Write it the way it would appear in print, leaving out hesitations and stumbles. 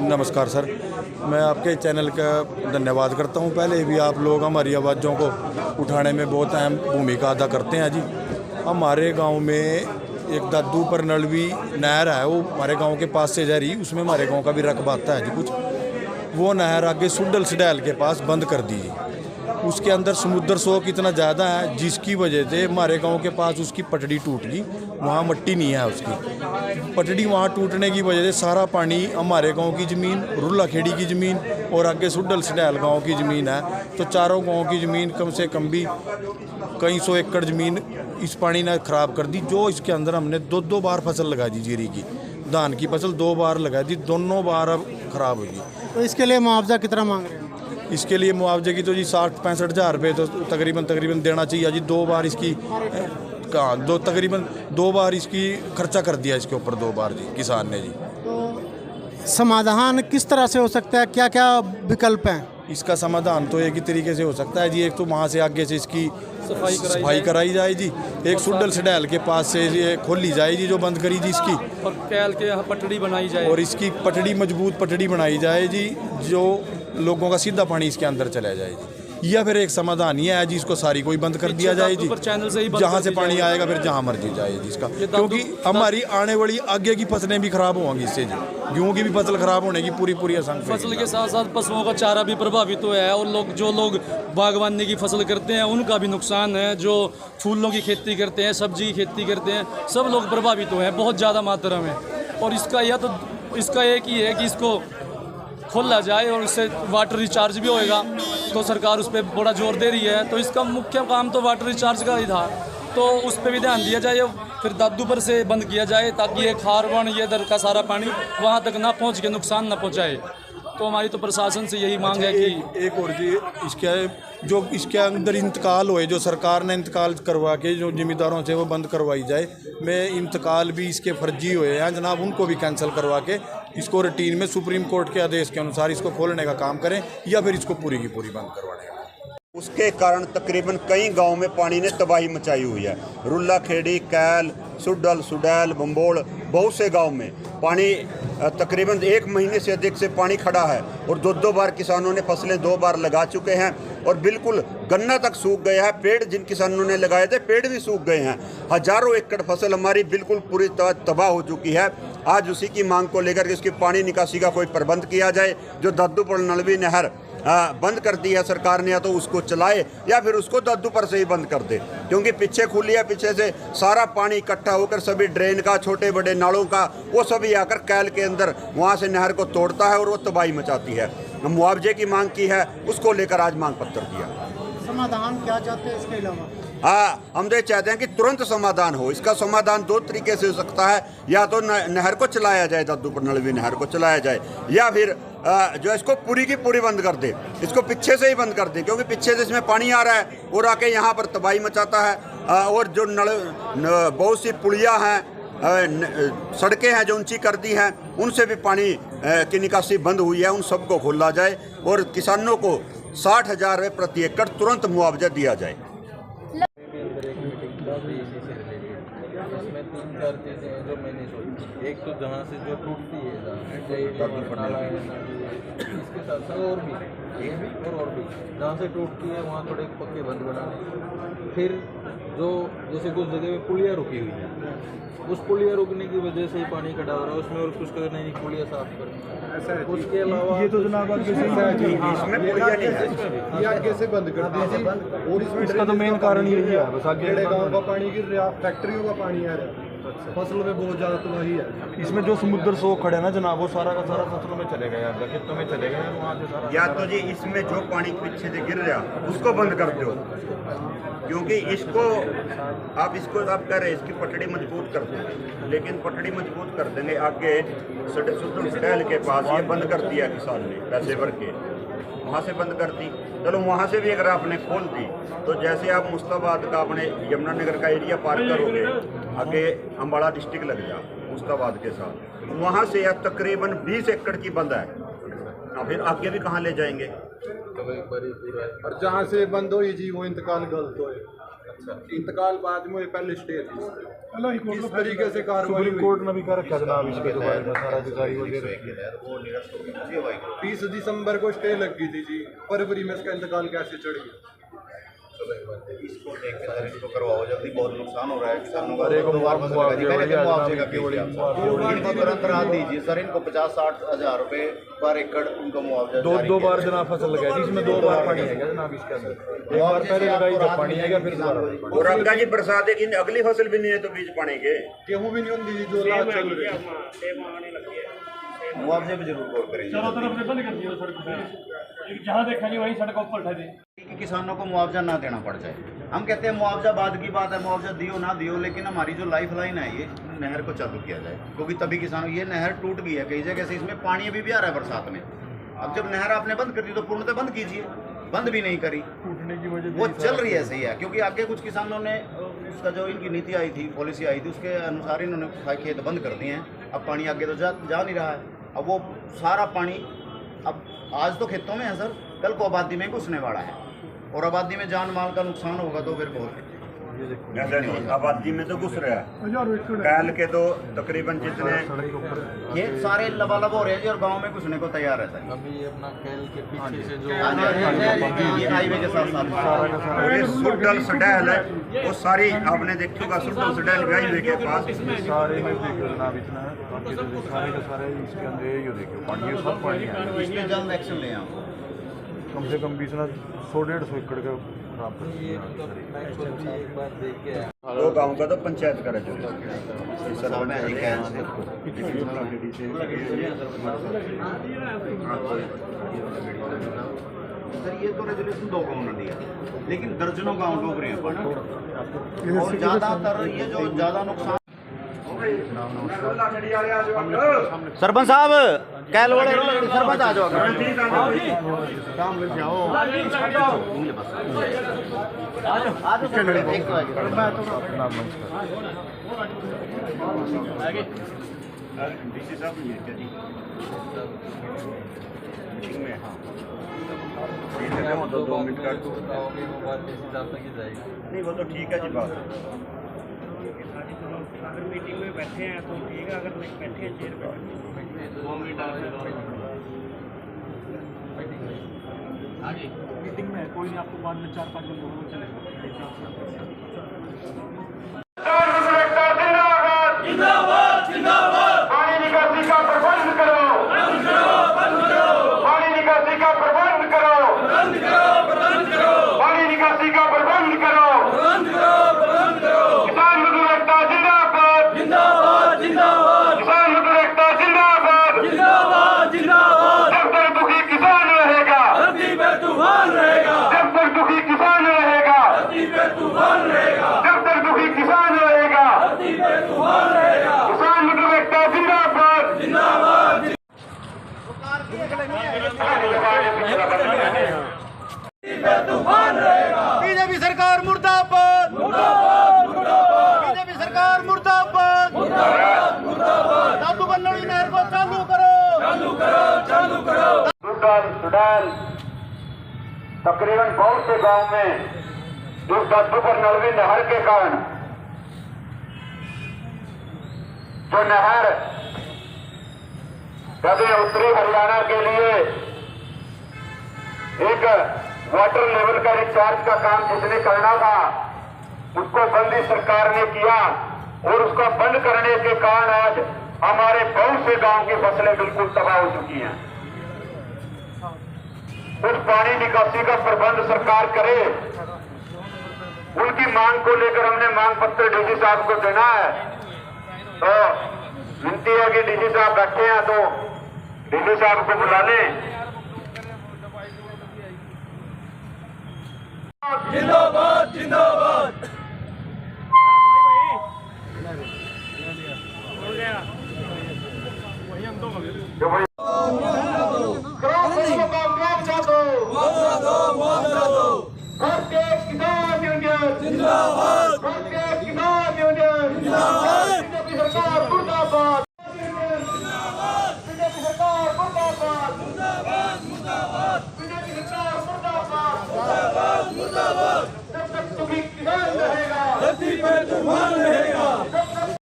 नमस्कार सर, मैं आपके चैनल का धन्यवाद करता हूं। पहले भी आप लोग हमारी आवाज़ों को उठाने में बहुत अहम भूमिका अदा करते हैं जी। हमारे गांव में एक दादू पर नलवी नहर है, वो हमारे गांव के पास से जा रही, उसमें हमारे गांव का भी रकबा आता है जी कुछ। वो नहर आगे सुडल सडैल के पास बंद कर दी। उसके अंदर समुद्र सोक इतना ज़्यादा है जिसकी वजह से हमारे गांव के पास उसकी पटड़ी टूट गई। वहाँ मट्टी नहीं है उसकी पटड़ी, वहाँ टूटने की वजह से सारा पानी हमारे गांव की ज़मीन, रुल्ला खेड़ी की ज़मीन और आगे सुडल सडैल गांव की ज़मीन है, तो चारों गांव की ज़मीन कम से कम भी कई सौ एकड़ ज़मीन इस पानी ने ख़राब कर दी। जो इसके अंदर हमने दो बार फसल लगा दी, जीरी की धान की फसल 2 बार लगा दी, दोनों बार अब ख़राब होगी। तो इसके लिए मुआवजा कितना मांग रहे हैं? इसके लिए मुआवजे की तो जी 60-65 हज़ार रुपये तो तकरीबन देना चाहिए जी। 2 बार इसकी तकरीबन 2 बार इसकी खर्चा कर दिया इसके ऊपर 2 बार जी किसान ने जी। तो समाधान किस तरह से हो सकता है, क्या क्या विकल्प हैं? इसका समाधान तो एक ही तरीके से हो सकता है जी। एक तो वहाँ से आगे से इसकी सफाई कराई जाए जी, एक सुडल सडैल के पास से ये खोली जाए जी जो बंद करी जी इसकी, और कैल के यहाँ पटड़ी बनाई जाए और इसकी पटड़ी मजबूत पटड़ी बनाई जाए जी, जो लोगों का सीधा पानी इसके अंदर चला जाए जी। या फिर एक समाधान ये है जी, इसको सारी कोई बंद कर दिया जाए जी, जहाँ से पानी आएगा फिर जहाँ मर्जी जाए जी इसका, क्योंकि हमारी आने वाली आगे की फसलें भी खराब होंगी इससे जी। गेहूँ की भी फसल खराब होने की पूरी आशंका। फसल के साथ साथ पशुओं का चारा भी प्रभावित हुआ है, और जो लोग बागवानी की फसल करते हैं उनका भी नुकसान है। जो फूलों की खेती करते हैं, सब्जी की खेती करते हैं, सब लोग प्रभावित हुए हैं बहुत ज़्यादा मात्रा में। और इसका एक ही है कि इसको खोला जाए और इससे वाटर रिचार्ज भी होएगा, तो सरकार उस पर बड़ा जोर दे रही है। तो इसका मुख्य काम तो वाटर रिचार्ज का ही था, तो उस पर भी ध्यान दिया जाए। फिर दादू पर से बंद किया जाए ताकि ये खारवन ये इधर का सारा पानी वहाँ तक ना पहुँच के नुकसान ना पहुँचाए। तो हमारी तो प्रशासन से यही मांग है कि एक और जी, इसके अंदर इंतकाल हुए, जो सरकार ने इंतकाल करवा के जो जिम्मेदारों से वो बंद करवाई जाए। मैं इंतकाल भी इसके फर्जी हुए हैं जनाब, उनको भी कैंसिल करवा के इसको रूटीन में सुप्रीम कोर्ट के आदेश के अनुसार इसको खोलने का काम करें, या फिर इसको पूरी की पूरी बंद करवाने का। उसके कारण तकरीबन कई गांव में पानी ने तबाही मचाई हुई है। रुल्ला खेड़ी, कैल, सुडल सुडैल, बम्बोड़, बहुत से गांव में पानी तकरीबन 1 महीने से अधिक से पानी खड़ा है, और 2 बार किसानों ने फसलें 2 बार लगा चुके हैं, और बिल्कुल गन्ना तक सूख गया है। पेड़ जिन किसानों ने लगाए थे पेड़ भी सूख गए हैं। हजारों एकड़ फसल हमारी बिल्कुल पूरी तबाह हो चुकी है। आज उसी की मांग को लेकर के इसकी पानी निकासी का कोई प्रबंध किया जाए। जो दादूपुर नलवी नहर बंद कर दी है सरकार ने, या तो उसको चलाए या फिर उसको दादू पर से ही बंद कर दे, क्योंकि पीछे खुली है, पीछे से सारा पानी इकट्ठा होकर सभी ड्रेन का, छोटे बड़े नालों का, वो सभी आकर कैल के अंदर वहाँ से नहर को तोड़ता है और वो तबाही मचाती है। मुआवजे की मांग की है, उसको लेकर आज मांग पत्र दिया। समाधान क्या चाहते हैं इसके अलावा? हम तो चाहते हैं कि तुरंत समाधान हो। इसका समाधान 2 तरीके से हो सकता है, या तो नहर को चलाया जाए, दादूपुर नलवी नहर को चलाया जाए, या फिर जो इसको पूरी की पूरी बंद कर दे, इसको पीछे से ही बंद कर दे, क्योंकि पीछे से इसमें पानी आ रहा है और आके यहाँ पर तबाही मचाता है। और जो बहुत सी पुलियाँ हैं, सड़कें हैं जो ऊंची कर दी हैं, उनसे भी पानी की निकासी बंद हुई है, उन सबको खोला जाए और किसानों को 60,000 रुपये प्रति एकड़ तुरंत मुआवजा दिया जाए। इसमें 3-4 चीज़ें हैं जो मैंने सोची। एक तो जहाँ से जो टूटती है इसके साथ साथ और भी जहाँ से टूटती है वहाँ थोड़े पक्के बंद बनाने। फिर जो जैसे कुछ जगह में पुलिया रुकी हुई है, उस पुलिया रुकने की वजह से ही पानी खड़ा हो रहा है, उसमें और कुछ करना नहीं, पुलिया साफ करना। उसके अलावा ये तो जनाब आगे से बंद कर दीजिए, और इसका तो मेन कारण यही है, बस आगे गाँव का पानी गिर रहा, फैक्ट्रियों का पानी आ रहा है, फसलों में बहुत ज़्यादा तबाही है। इसमें जो समुद्र सोक खड़े ना जनाब, वो सारा का सारा फसलों में चले गए, खेतों में चले गए वहाँ से सारा। या तो जी इसमें जो पानी पीछे से गिर रहा उसको बंद कर दो, क्योंकि इसको आप कह रहे हैं इसकी पटड़ी मजबूत कर देंगे, लेकिन पटड़ी मजबूत कर देंगे आगे सुडल सडैल के पास ये बंद कर दिया किसान ने, पैसे भर के वहाँ से बंद कर दी। चलो वहाँ से भी अगर आपने खोल दी, तो जैसे आप मुस्ताबाद का अपने यमुनानगर का एरिया पार करोगे, आगे अम्बाड़ा डिस्ट्रिक्ट लग जा मुस्ताबाद के साथ, वहाँ से या तकरीबन 20 एकड़ की बंद है, फिर आगे भी कहाँ ले जाएंगे? और जहाँ से बंद हो जी वो इंतकाल गलत हो, इंतकाल बाद में पहले स्टेज किस तरीके से कार्रवाई सुप्रीम कोर्ट ने भी कर रखा जनाब इसके बारे में सारा अधिकारी वगैरह 30 दिसंबर को स्टे लग गई थी जी, फरवरी में इसका इंतकाल कैसे चढ़ गया? इसको देख के सर इसको करवाओ जल्दी, बहुत नुकसान हो रहा है किसानों का। अरे दो बार फसल लगा दी, पहले तो मुआवजे का केस किया मुआवजे इनको तुरंत राहत दीजिए सर, इनको 50-60 हज़ार रुपए पर एकड़ उनको मुआवजा दो बार जनाब फसल लगाई, इसमें 2 बार पानी है जनाब इसके अंदर, एक बार पहले लगाई जब पानी आएगा फिर दोबारा। और अब जी बरसात है कि अगली फसल भी नहीं है तो बीज पानी के गेहूं भी नहीं होती जी, जो लाभ चल रही है। मुआवजे भी जरूर गौर करेंगे चारों तरफ से बंद कर दिया सड़क पे, जहाँ देखा जी वहीं सड़कों पर उठा दी। कि किसानों को मुआवजा ना देना पड़ जाए। हम कहते हैं मुआवजा बाद की बात है, मुआवजा दियो ना दियो, लेकिन हमारी जो लाइफ लाइन है ये नहर को चालू किया जाए, क्योंकि तभी किसानों, ये नहर टूट गई है कई जगह से, इसमें पानी अभी भी आ रहा है बरसात में। अब जब नहर आपने बंद कर दी तो पूर्णतः बंद कीजिए, बंद भी नहीं करी, टूटने की वजह वो चल रही है, सही है। क्योंकि आगे कुछ किसानों ने उसका जो इनकी नीति आई थी, पॉलिसी आई थी, उसके अनुसार इन्होंने खेत बंद कर दिए हैं। अब पानी आगे तो जा नहीं रहा है, अब वो सारा पानी अब आज तो खेतों में है सर, कल को आबादी में घुसने वाला है, और आबादी में जान माल का नुकसान होगा तो फिर बहुत आबादी में तो घुस रहा है। कैल के तो तकरीबन जितने खेत सारे लबालब हो रहे हैं जी, और गांव में घुसने को तैयार रहता है। अभी अपना कैल के पीछे से जो ये हाईवे के साथ साथ और ये सुडल सडैल है, वो सारी आपने देखी होगा, सुडल सडैल भी हाईवे के पास। सारे में देखो जनाब इतना है, बाकी तो सारे का सारे इसके अंदर यही देखो पानी, ये सब पानी है। इस पे जल्द एक्शन ले आओ। कम से कम 100-150 एकड़ का खराब कर ये तो मैं खुद भी एक बार देख के आया। दो गाँव का तो पंचायत का रह सर ये तो रेजोल्यूशन 2 गाँव ने दिया, लेकिन दर्जनों गाँव डूब रहे हैं पानी, और ज़्यादातर ये जो ज़्यादा नुकसान। सरपंच साहब कैल वाले सरपंच आ जाओ, काम लेके आओ, डीसी साहब नहीं है क्या जी मीटिंग में? हाँ दो मिनट का नहीं, वो तो ठीक है जी बात। अगर मीटिंग में बैठे हैं तो ठीक है, अगर नहीं बैठे हैं चेयर पे 2 मिनट आगे मीटिंग में कोई नहीं, आपको बाद में 4-5 घंटे चलेगा। जिंदाबाद जिंदाबाद, पानी निकासी का प्रबंध करो, पानी निकासी का प्रबंध करो, पानी निकासी का प्रबंध करो, किसान मजदूर एकता जिंदाबाद जिंदाबाद, किसान मजदूर एकता जिंदाबाद जिंदाबाद। जब तक दुखी किसान रहेगा धरती पे तूफान रहेगा, जब तक दुखी किसान रहेगा धरती पे तूफान रहेगा, जब तक दुखी किसान रहेगा धरती पे तूफान रहेगा। किसान मजदूर एकता जिंदाबाद जिंदाबाद। तूफान रहेगा, बीजेपी सरकार मुर्दाबाद मुर्दाबाद मुर्दाबाद, बीजेपी सरकार मुर्दाबाद मुर्दाबाद मुर्दाबाद। दादू बन्नड़ी नहर को चालू करो, चालू करो। सुडाल तकरीबन बहुत से गांव में जो दादू पर नलवी नहर के कारण जो नहर कभी उत्तरी हरियाणा के लिए एक वाटर लेवल का रिचार्ज का काम जिसने करना था उसको बंद सरकार ने किया, और उसका बंद करने के कारण आज हमारे बहुत से गांव की फसलें बिल्कुल तबाह हो चुकी हैं। कुछ पानी निकासी का प्रबंध सरकार करे, उनकी मांग को लेकर हमने मांग पत्र डीसी साहब को देना है। तो विनती है कि डीसी साहब बैठे हैं तो डीसी साहब को बुला लें। जिंदाबाद जिंदाबाद। हो गया वही हम 2